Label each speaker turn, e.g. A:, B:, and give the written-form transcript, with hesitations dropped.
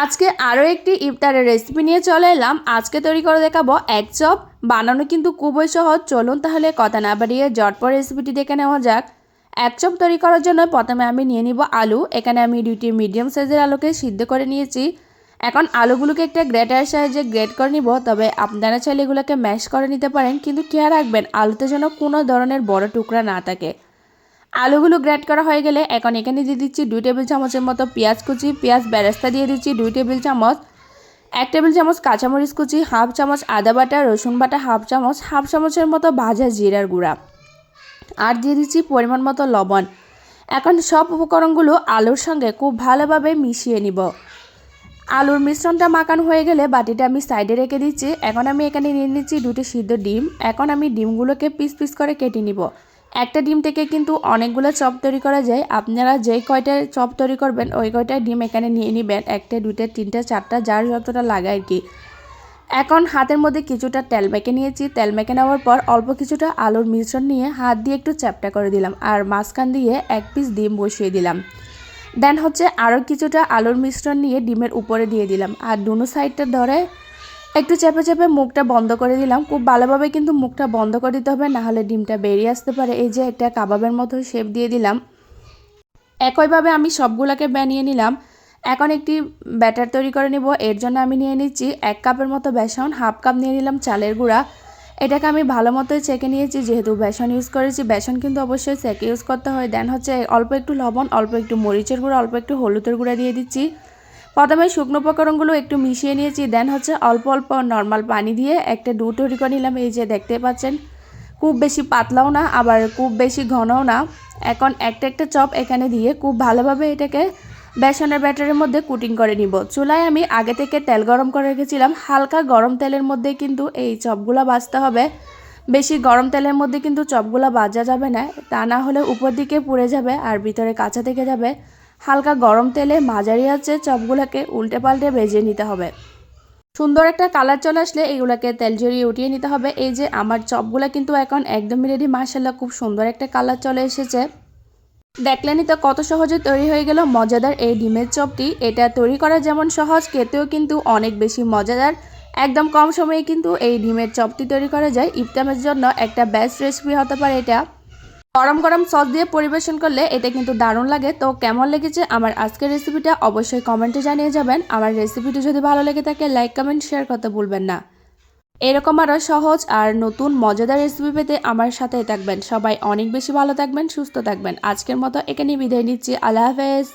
A: আজকে আরও একটি ইফতারের রেসিপি নিয়ে চলে এলাম। আজকে তৈরি করে দেখাবো এক চপ। বানানো কিন্তু খুবই সহজ। চলুন তাহলে কথা না বাড়িয়ে ঝটপট রেসিপিটি দেখে নেওয়া যাক। এক চপ তৈরি করার জন্য প্রথমে আমি নিয়ে নিব আলু। এখানে আমি দুইটি মিডিয়াম সাইজের আলুকে সিদ্ধ করে নিয়েছি। এখন আলুগুলোকে একটা গ্রেটারের সাহায্যে গ্রেট করে নিব। তবে আপনারা চাইলে এগুলোকে ম্যাশ করে নিতে পারেন, কিন্তু খেয়াল রাখবেন আলুতে যেন কোনো ধরনের বড় টুকরা না থাকে। আলুগুলো গ্রেট করা হয়ে গেলে এখন এখানে দিয়ে দিচ্ছি 2 টেবিল চামচের মতো পেঁয়াজ কুচি। পেঁয়াজ বেরেস্তা দিয়ে দিচ্ছি 2 টেবিল চামচ। 1 টেবিল চামচ কাঁচামরিচ কুচি, হাফ চামচ আদা বাটা, রসুন বাটা হাফ চামচের মতো ভাজা জিরার গুঁড়া, আর দিয়ে দিচ্ছি পরিমাণ মতো লবণ। এখন সব উপকরণগুলো আলুর সঙ্গে খুব ভালোভাবে মিশিয়ে নিব। আলুর মিশ্রণটা মাখানো হয়ে গেলে বাটিটা আমি সাইডে রেখে দিচ্ছি। এখন আমি এখানে নিয়ে নিচ্ছি 2টি সিদ্ধ ডিম। এখন আমি ডিমগুলোকে পিস পিস করে কেটে নিব। একটা ডিম থেকে কিন্তু অনেকগুলো চপ তৈরি করা যায়। আপনারা যেই কয়টা চপ তৈরি করবেন ওই কয়টা ডিম এখানে নিয়ে নেবেন, 1টা 2টা 3টা 4টা যার যতটা লাগে আর কি। এখন হাতের মধ্যে কিছুটা তেল মেখে নিয়েছি। তেল মেখে নেওয়ার পর অল্প কিছুটা আলুর মিশ্রণ নিয়ে হাত দিয়ে একটু চ্যাপটা করে দিলাম, আর মাঝখান দিয়ে 1 পিস ডিম বসিয়ে দিলাম। দেন আরও কিছুটা আলুর মিশ্রণ নিয়ে ডিমের উপরে দিয়ে দিলাম, আর দুনো সাইডটা ধরে একটু চেপে চেপে মুখটা বন্ধ করে দিলাম। খুব ভালোভাবে কিন্তু মুখটা বন্ধ করে দিতে হবে, নাহলে ডিমটা বেরিয়ে আসতে পারে। এই যে একটা কাবাবের মতো শেপ দিয়ে দিলাম। একইভাবে আমি সবগুলোকে বানিয়ে নিলাম। এখন একটি ব্যাটার তৈরি করে নেব। এর জন্য আমি নিয়ে নিচ্ছি 1 কাপের মতো বেসন, হাফ কাপ নিয়ে নিলাম চালের গুঁড়া। এটাকে আমি ভালো মতোই চেকে নিয়েছি, যেহেতু বেসন ইউজ করেছি। বেসন কিন্তু অবশ্যই চেকে ইউজ করতে হয়। দেন অল্প একটু লবণ, অল্প একটু মরিচের গুঁড়া, অল্প একটু হলুদের গুঁড়া দিয়ে দিচ্ছি। প্রথমে শুকনো উপকরণগুলো একটু মিশিয়ে নিয়েছি। দেন অল্প অল্প নর্মাল পানি দিয়ে একটা ডো তৈরি করে নিলাম। এই যে দেখতে পাচ্ছেন, খুব বেশি পাতলাও না আবার খুব বেশি ঘনও না। এখন একটা একটা চপ এখানে দিয়ে খুব ভালোভাবে এটাকে বেসনের ব্যাটারের মধ্যে কুটিং করে নিব। চুলায় আমি আগে থেকে তেল গরম করে রেখেছিলাম। হালকা গরম তেলের মধ্যে কিন্তু এই চপগুলো ভাজতে হবে। বেশি গরম তেলের মধ্যে কিন্তু চপগুলো ভাজা যাবে না, তা না হলে উপর দিকে পুড়ে যাবে আর ভিতরে কাঁচা থেকে যাবে। হালকা গরম তেলে মাঝারি আঁচে চপগুলোকে উল্টে পাল্টে ভেজে নিতে হবে। সুন্দর একটা কালার চলে আসলে এগুলোকে তেল ঝরিয়ে উঠিয়ে নিতে হবে। এই যে আমার চপগুলো কিন্তু এখন একদমই রেডি। মাশাআল্লাহ, খুব সুন্দর একটা কালার চলে এসেছে। দেখলেনই তো কত সহজে তৈরি হয়ে গেল মজাদার এই ডিমের চপটি। এটা তৈরি করা যেমন সহজ, খেতেও কিন্তু অনেক বেশি মজাদার। একদম কম সময়ে কিন্তু এই ডিমের চপটি তৈরি করা যায়। ইফতারের জন্য একটা বেস্ট রেসিপি হতে পারে এটা। গরম গরম সস দিয়ে পরিবেশন করলে এটা কিন্তু দারুণ লাগে। তো কেমন লেগেছে আমার আজকের রেসিপিটা অবশ্যই কমেন্টে জানিয়ে যাবেন। আমার রেসিপিটি যদি ভালো লেগে থাকে লাইক কমেন্ট শেয়ার করতে ভুলবেন না। এরকম আরও সহজ আর নতুন মজাদার রেসিপি পেতে আমার সাথেই থাকবেন। সবাই অনেক বেশি ভালো থাকবেন, সুস্থ থাকবেন। আজকের মতো এখানেই বিদায় নিচ্ছি। আল্লাহ হাফেজ।